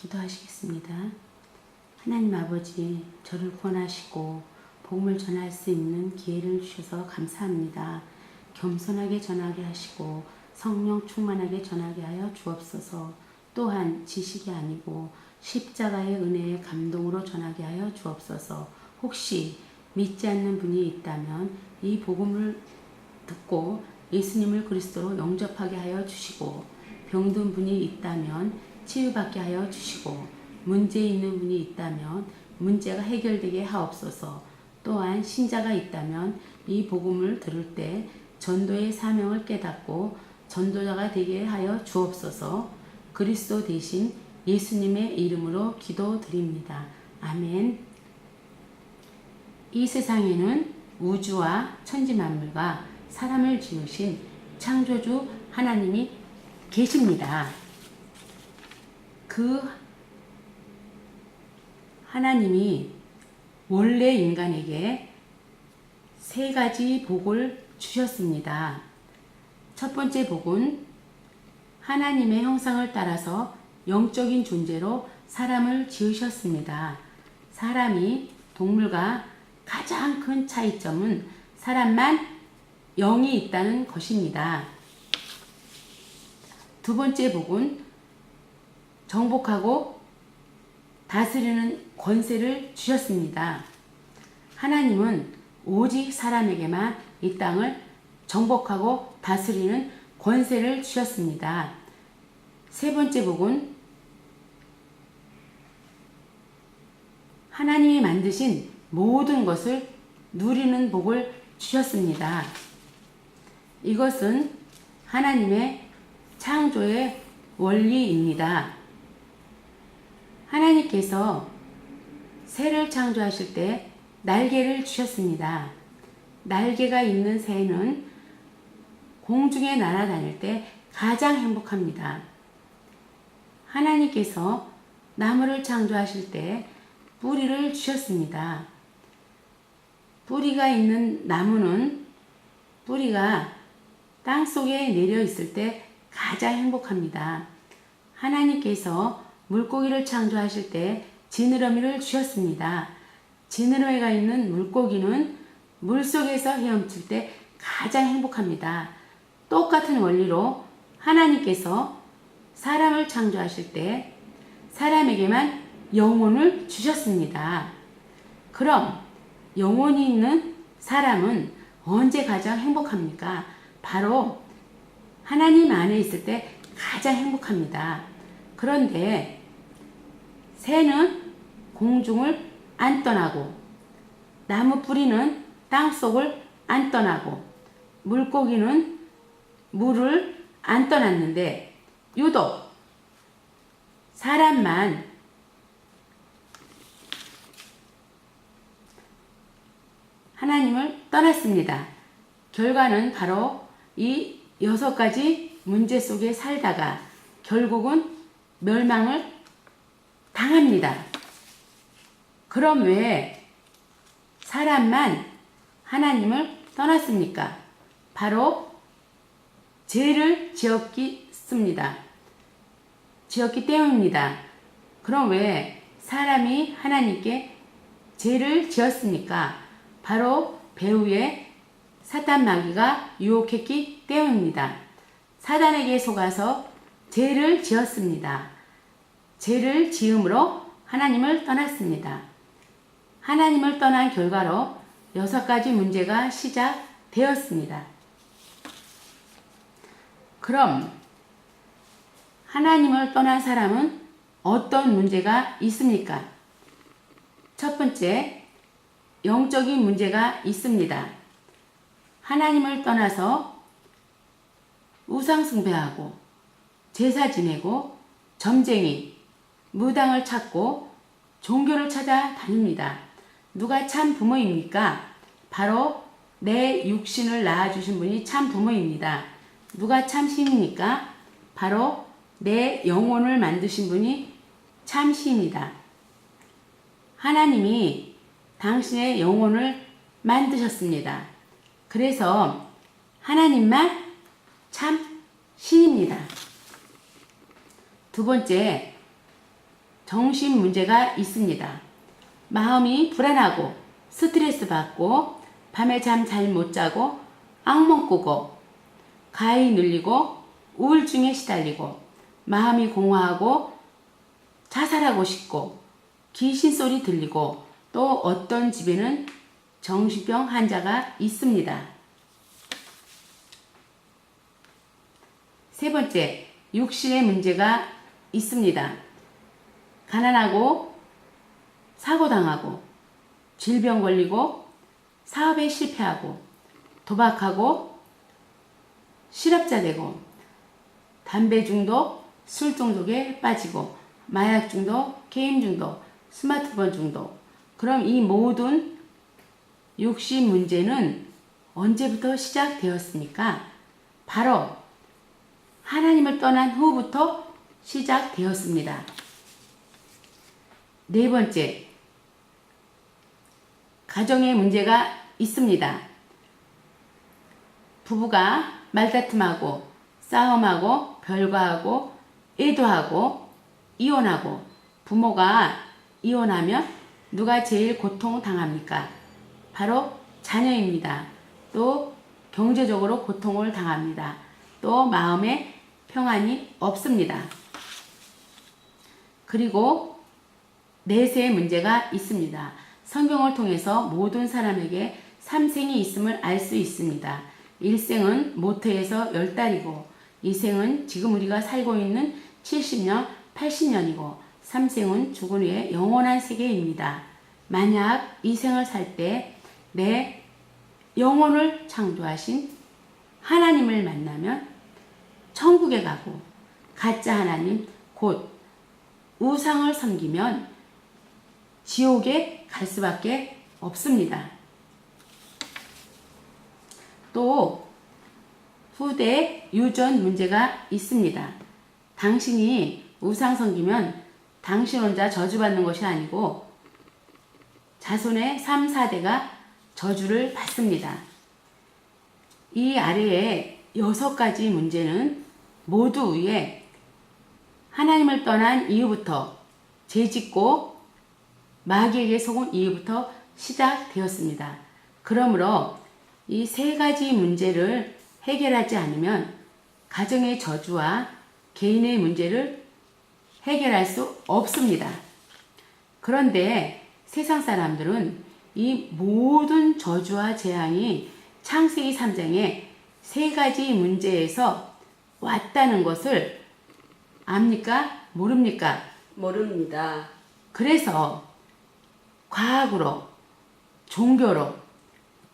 기도하시겠습니다. 하나님 아버지, 저를 구원하시고 복음을 전할 수 있는 기회를 주셔서 감사합니다. 겸손하게 전하게 하시고 성령 충만하게 전하게 하여 주옵소서. 또한 지식이 아니고 십자가의 은혜의 감동으로 전하게 하여 주옵소서. 혹시 믿지 않는 분이 있다면 이 복음을 듣고 예수님을 그리스도로 영접하게 하여 주시고, 병든 분이 있다면 치유받게 하여 주시고, 문제 있는 분이 있다면 문제가 해결되게 하옵소서. 또한 신자가 있다면 이 복음을 들을 때 전도의 사명을 깨닫고 전도자가 되게 하여 주옵소서. 그리스도 대신 예수님의 이름으로 기도드립니다. 아멘. 이 세상에는 우주와 천지만물과 사람을 지으신 창조주 하나님이 계십니다. 그 하나님이 원래 인간에게 세 가지 복을 주셨습니다. 첫 번째 복은 하나님의 형상을 따라서 영적인 존재로 사람을 지으셨습니다. 사람이 동물과 가장 큰 차이점은 사람만 영이 있다는 것입니다. 두 번째 복은 정복하고 다스리는 권세를 주셨습니다. 하나님은 오직 사람에게만 이 땅을 정복하고 다스리는 권세를 주셨습니다. 세 번째 복은 하나님이 만드신 모든 것을 누리는 복을 주셨습니다. 이것은 하나님의 창조의 원리입니다. 하나님께서 새를 창조하실 때 날개를 주셨습니다. 날개가 있는 새는 공중에 날아다닐 때 가장 행복합니다. 하나님께서 나무를 창조하실 때 뿌리를 주셨습니다. 뿌리가 있는 나무는 뿌리가 땅속에 내려 있을 때 가장 행복합니다. 하나님께서 물고기를 창조하실 때 지느러미를 주셨습니다. 지느러미가 있는 물고기는 물속에서 헤엄칠 때 가장 행복합니다. 똑같은 원리로 하나님께서 사람을 창조하실 때 사람에게만 영혼을 주셨습니다. 그럼 영혼이 있는 사람은 언제 가장 행복합니까? 바로 하나님 안에 있을 때 가장 행복합니다. 그런데 새는 공중을 안 떠나고, 나무 뿌리는 땅속을 안 떠나고, 물고기는 물을 안 떠났는데 유독 사람만 하나님을 떠났습니다. 결과는 바로 이 6가지 문제 속에 살다가 결국은 멸망을 당합니다. 그럼 왜 사람만 하나님을 떠났습니까? 바로 죄를 지었기 때문입니다. 그럼 왜 사람이 하나님께 죄를 지었습니까? 바로 배후에 사탄 마귀가 유혹했기 때문입니다. 사단에게 속아서 죄를 지었습니다. 죄를 지음으로 하나님을 떠났습니다. 하나님을 떠난 결과로 6가지 문제가 시작되었습니다. 그럼 하나님을 떠난 사람은 어떤 문제가 있습니까? 첫 번째, 영적인 문제가 있습니다. 하나님을 떠나서 우상 숭배하고 제사 지내고 점쟁이, 무당을 찾고 종교를 찾아 다닙니다. 누가 참 부모입니까? 바로 내 육신을 낳아주신 분이 참 부모입니다. 누가 참 신입니까? 바로 내 영혼을 만드신 분이 참 신입니다. 하나님이 당신의 영혼을 만드셨습니다. 그래서 하나님만 참 신입니다. 두 번째, 정신 문제가 있습니다. 마음이 불안하고 스트레스 받고 밤에 잠 잘 못 자고 악몽 꾸고 가위 눌리고 우울증에 시달리고 마음이 공허하고 자살하고 싶고 귀신 소리 들리고 또 어떤 집에는 정신병 환자가 있습니다. 세 번째, 육신의 문제가 있습니다. 가난하고 사고당하고 질병 걸리고 사업에 실패하고 도박하고 실업자 되고 담배 중독, 술 중독에 빠지고 마약 중독, 게임 중독, 스마트폰 중독. 그럼 이 모든 육신 문제는 언제부터 시작되었습니까? 바로 하나님을 떠난 후부터 시작되었습니다. 네 번째, 가정에 문제가 있습니다. 부부가 말다툼하고 싸움하고 별거하고 애도하고 이혼하고 부모가 이혼하면 누가 제일 고통당합니까? 바로 자녀입니다. 또 경제적으로 고통을 당합니다. 또 마음에 평안이 없습니다. 그리고 내세의 문제가 있습니다. 성경을 통해서 모든 사람에게 삼생이 있음을 알 수 있습니다. 일생은 모태에서 10달이고 이생은 지금 우리가 살고 있는 70년, 80년이고 삼생은 죽은 후에 영원한 세계입니다. 만약 이 생을 살 때 내 영혼을 창조하신 하나님을 만나면 천국에 가고 가짜 하나님 곧 우상을 섬기면 지옥에 갈 수밖에 없습니다. 또 후대 유전 문제가 있습니다. 당신이 우상 섬기면 당신 혼자 저주받는 것이 아니고 자손의 3, 4대가 저주를 받습니다. 이 아래에 6가지 문제는 모두 위에 하나님을 떠난 이후부터 죄짓고 마귀에게 속은 이후부터 시작되었습니다. 그러므로 이 3가지 문제를 해결하지 않으면 가정의 저주와 개인의 문제를 해결할 수 없습니다. 그런데 세상 사람들은 이 모든 저주와 재앙이 창세기 3장에 3가지 문제에서 왔다는 것을 압니까? 모릅니까? 모릅니다. 그래서 과학으로, 종교로,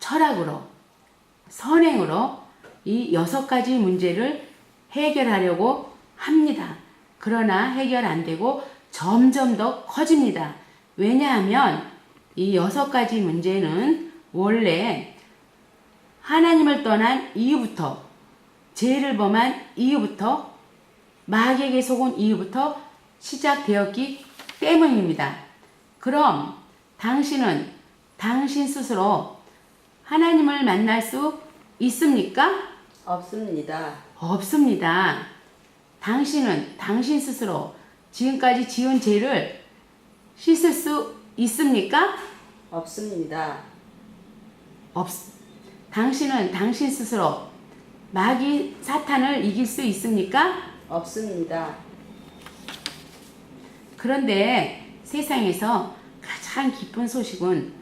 철학으로, 선행으로 이 6가지 문제를 해결하려고 합니다. 그러나 해결 안 되고 점점 더 커집니다. 왜냐하면 이 6가지 문제는 원래 하나님을 떠난 이후부터 죄를 범한 이후부터 마귀에게 속은 이후부터 시작되었기 때문입니다. 그럼 당신은 당신 스스로 하나님을 만날 수 있습니까? 없습니다. 없습니다. 당신은 당신 스스로 지금까지 지은 죄를 씻을 수 있습니까? 없습니다. 당신은 당신 스스로 마귀 사탄을 이길 수 있습니까? 없습니다. 그런데 세상에서 가장 기쁜 소식은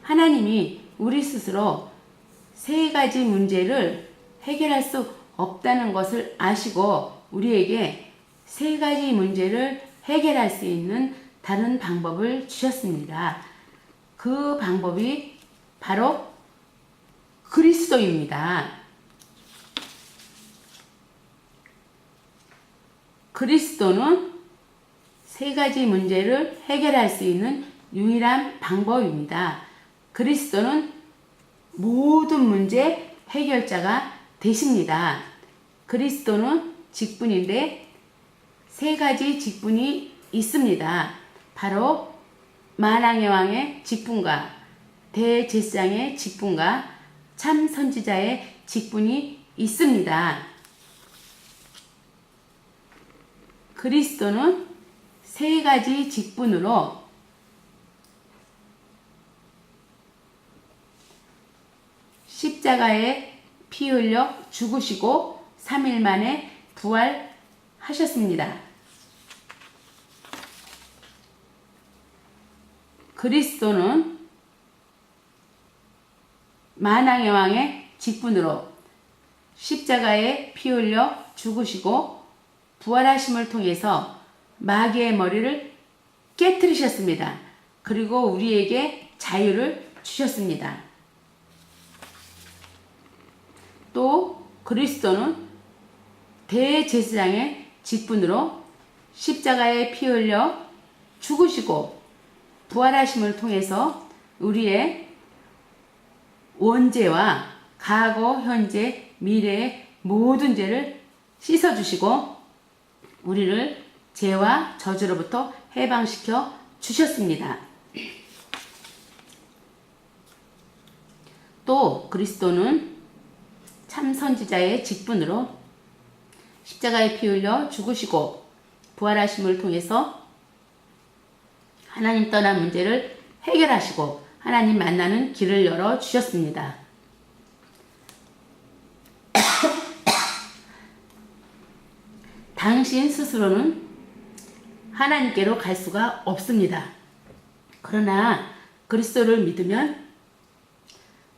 하나님이 우리 스스로 3가지 문제를 해결할 수 없다는 것을 아시고 우리에게 3가지 문제를 해결할 수 있는 다른 방법을 주셨습니다. 그 방법이 바로 그리스도입니다. 그리스도는 3가지 문제를 해결할 수 있는 유일한 방법입니다. 그리스도는 모든 문제 해결자가 되십니다. 그리스도는 직분인데 3가지 직분이 있습니다. 바로 만왕의 왕의 직분과 대제사장의 직분과 참 선지자의 직분이 있습니다. 그리스도는 세 가지 직분으로 십자가에 피 흘려 죽으시고 3일 만에 부활하셨습니다. 그리스도는 만왕의 왕의 직분으로 십자가에 피 흘려 죽으시고 부활하심을 통해서 마귀의 머리를 깨뜨리셨습니다. 그리고 우리에게 자유를 주셨습니다. 또 그리스도는 대제사장의 직분으로 십자가에 피 흘려 죽으시고 부활하심을 통해서 우리의 원죄와 과거, 현재, 미래의 모든 죄를 씻어주시고 우리를 죄와 저주로부터 해방시켜 주셨습니다. 또 그리스도는 참 선지자의 직분으로 십자가에 피 흘려 죽으시고 부활하심을 통해서 하나님 떠난 문제를 해결하시고 하나님 만나는 길을 열어 주셨습니다. 당신 스스로는 하나님께로 갈 수가 없습니다. 그러나 그리스도를 믿으면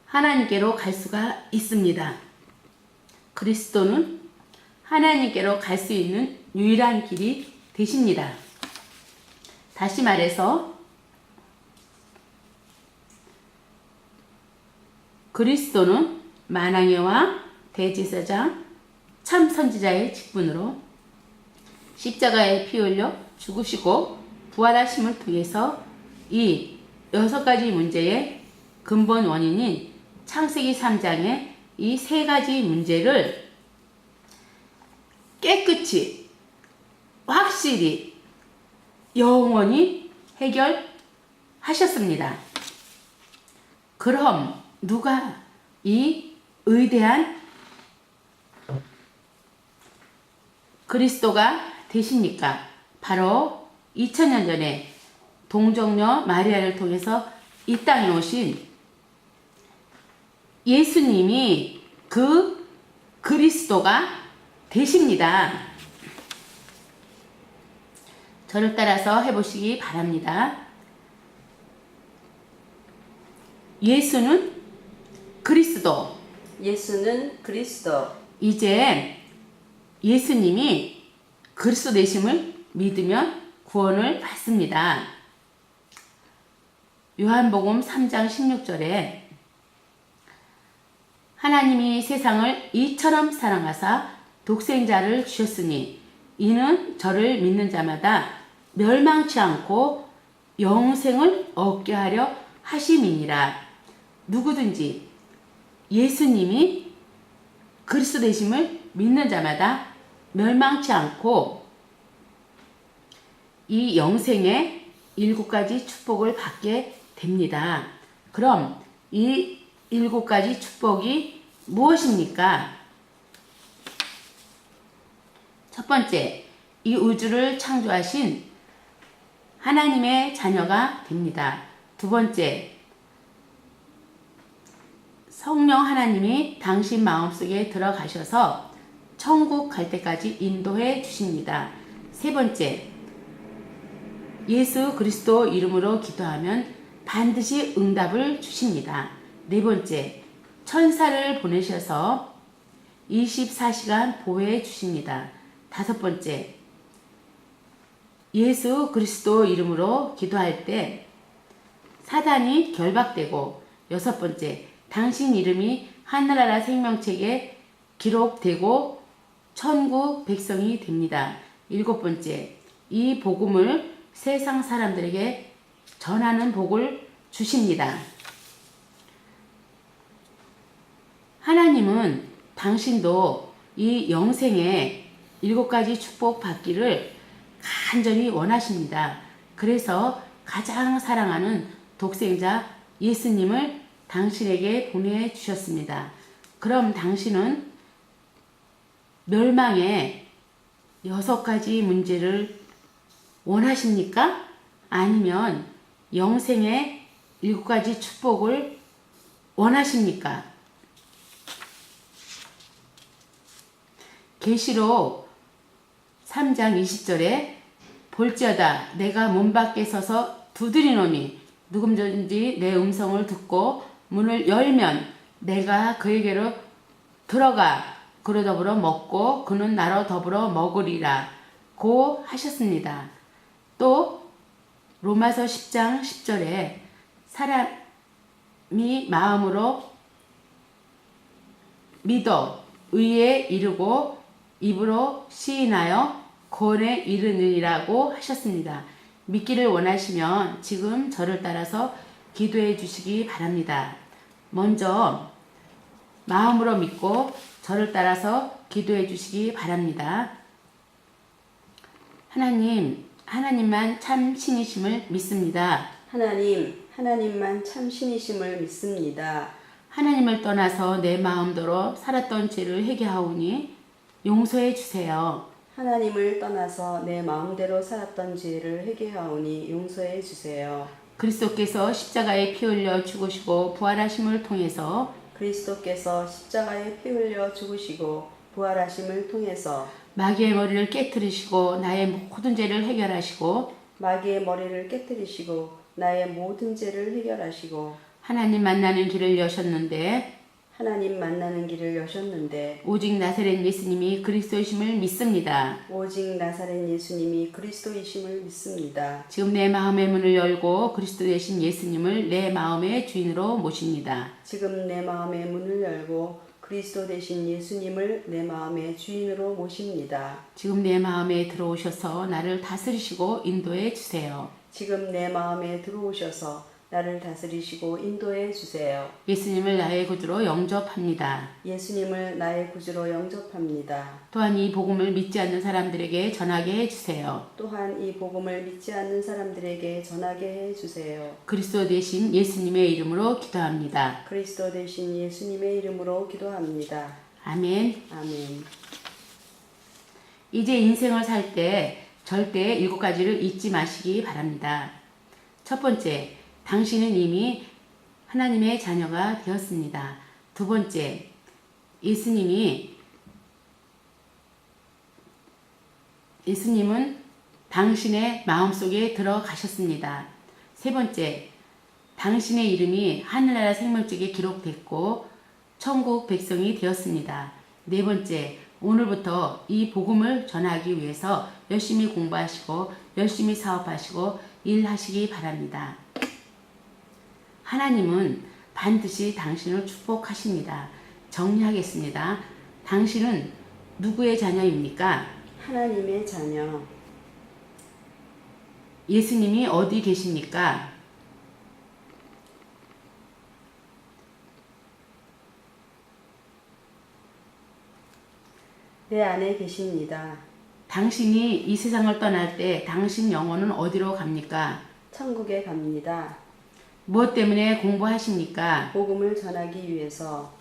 하나님께로 갈 수가 있습니다. 그리스도는 하나님께로 갈 수 있는 유일한 길이 되십니다. 다시 말해서 그리스도는 만왕의 왕, 대제사장, 참 선지자의 직분으로 십자가에 피 흘려 죽으시고 부활하심을 통해서 이 6가지 문제의 근본 원인인 창세기 3장의 이 3가지 문제를 깨끗이 확실히 영원히 해결하셨습니다. 그럼 누가 이 위대한 그리스도가 되십니까? 바로 2000년 전에 동정녀 마리아를 통해서 이 땅에 오신 예수님이 그 그리스도가 되십니다. 저를 따라서 해보시기 바랍니다. 예수는 그리스도. 예수는 그리스도. 이제 예수님이 그리스도 되심을 믿으면 구원을 받습니다. 요한복음 3장 16절에 하나님이 세상을 이처럼 사랑하사 독생자를 주셨으니 이는 저를 믿는 자마다 멸망치 않고 영생을 얻게 하려 하심이니라. 누구든지 예수님이 그리스도 되심을 믿는 자마다 멸망치 않고 이 영생의 7가지 축복을 받게 됩니다. 그럼 이 7가지 축복이 무엇입니까? 첫 번째, 이 우주를 창조하신 하나님의 자녀가 됩니다. 두 번째, 성령 하나님이 당신 마음속에 들어가셔서 천국 갈 때까지 인도해 주십니다. 세 번째, 예수 그리스도 이름으로 기도하면 반드시 응답을 주십니다. 네 번째, 천사를 보내셔서 24시간 보호해 주십니다. 다섯 번째, 예수 그리스도 이름으로 기도할 때 사단이 결박되고, 여섯 번째, 당신 이름이 하늘나라 생명책에 기록되고 천국 백성이 됩니다. 일곱 번째, 이 복음을 세상 사람들에게 전하는 복을 주십니다. 하나님은 당신도 이 영생에 7가지 축복 받기를 간절히 원하십니다. 그래서 가장 사랑하는 독생자 예수님을 당신에게 보내주셨습니다. 그럼 당신은 멸망의 6가지 문제를 원하십니까? 아니면 영생의 7가지 축복을 원하십니까? 계시록 3장 20절에 볼지어다 내가 문 밖에 서서 두드리노니 누구든지 내 음성을 듣고 문을 열면 내가 그에게로 들어가 그로 더불어 먹고 그는 나로 더불어 먹으리라 고 하셨습니다. 또 로마서 10장 10절에 사람이 마음으로 믿어 의에 이르고 입으로 시인하여 구원에 이르느니라고 하셨습니다. 믿기를 원하시면 지금 저를 따라서 기도해 주시기 바랍니다. 먼저 마음으로 믿고 저를 따라서 기도해 주시기 바랍니다. 하나님만 참 신이심을 믿습니다. 하나님만 참 신이심을 믿습니다. 하나님을 떠나서 내 마음대로 살았던 죄를 회개하오니 용서해 주세요. 하나님을 떠나서 내 마음대로 살았던 죄를 회개하오니 용서해 주세요. 그리스도께서 십자가에 피 흘려 죽으시고 부활하심을 통해서 그리스도께서 십자가에 피 흘려 죽으시고 부활하심을 통해서 마귀의 머리를 깨뜨리시고 나의 모든 죄를 해결하시고 마귀의 머리를 깨뜨리시고 나의 모든 죄를 해결하시고 하나님 만나는 길을 여셨는데 하나님 만나는 길을 여셨는데 오직 나사렛 예수님이 그리스도이심을 믿습니다. 오직 나사렛 예수님이 그리스도이심을 믿습니다. 지금 내 마음의 문을 열고 그리스도 되신 예수님을 내 마음의 주인으로 모십니다. 지금 내 마음의 문을 열고 그리스도 되신 예수님을 내 마음의 주인으로 모십니다. 지금 내 마음에 들어오셔서 나를 다스리시고 인도해 주세요. 지금 내 마음에 들어오셔서 나를 다스리시고 인도해 주세요. 예수님을 나의 구주로 영접합니다. 예수님을 나의 구주로 영접합니다. 또한 이 복음을 믿지 않는 사람들에게 전하게 해주세요. 또한 이 복음을 믿지 않는 사람들에게 전하게 해 주세요. 그리스도 되신 예수님의 이름으로 기도합니다. 그리스도 되신 예수님의 이름으로 기도합니다. 아멘. 아멘. 이제 인생을 살 때 절대 7가지를 잊지 마시기 바랍니다. 첫 번째, 당신은 이미 하나님의 자녀가 되었습니다. 두 번째, 예수님은 당신의 마음속에 들어가셨습니다. 세 번째, 당신의 이름이 하늘나라 생명책에 기록됐고 천국 백성이 되었습니다. 네 번째, 오늘부터 이 복음을 전하기 위해서 열심히 공부하시고 열심히 사업하시고 일하시기 바랍니다. 하나님은 반드시 당신을 축복하십니다. 정리하겠습니다. 당신은 누구의 자녀입니까? 하나님의 자녀. 예수님이 어디 계십니까? 내 안에 계십니다. 당신이 이 세상을 떠날 때 당신 영혼은 어디로 갑니까? 천국에 갑니다. 무엇 때문에 공부하십니까? 복음을 전하기 위해서.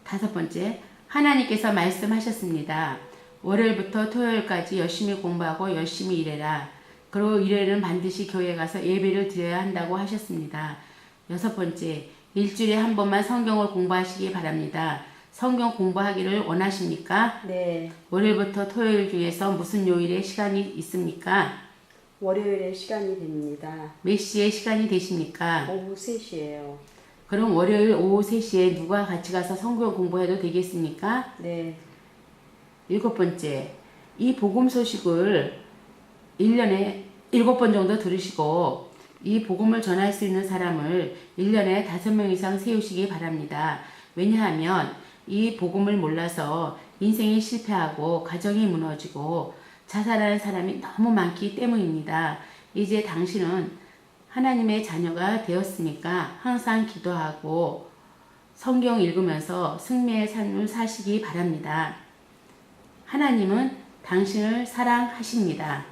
다섯 번째, 하나님께서 말씀하셨습니다. 월요일부터 토요일까지 열심히 공부하고 열심히 일해라. 그리고 일요일은 반드시 교회에 가서 예배를 드려야 한다고 하셨습니다. 여섯 번째, 일주일에 한 번만 성경을 공부하시기 바랍니다. 성경 공부하기를 원하십니까? 네. 월요일부터 토요일 중에서 무슨 요일에 시간이 있습니까? 월요일에 시간이 됩니다. 몇 시에 시간이 되십니까? 오후 3시예요. 그럼 월요일 오후 3시에 누가 같이 가서 성경 공부해도 되겠습니까? 네. 일곱 번째, 이 복음 소식을 1년에 7번 정도 들으시고 이 복음을 전할 수 있는 사람을 1년에 5명 이상 세우시기 바랍니다. 왜냐하면 이 복음을 몰라서 인생이 실패하고 가정이 무너지고 자살하는 사람이 너무 많기 때문입니다. 이제 당신은 하나님의 자녀가 되었으니까 항상 기도하고 성경 읽으면서 승리의 삶을 사시기 바랍니다. 하나님은 당신을 사랑하십니다.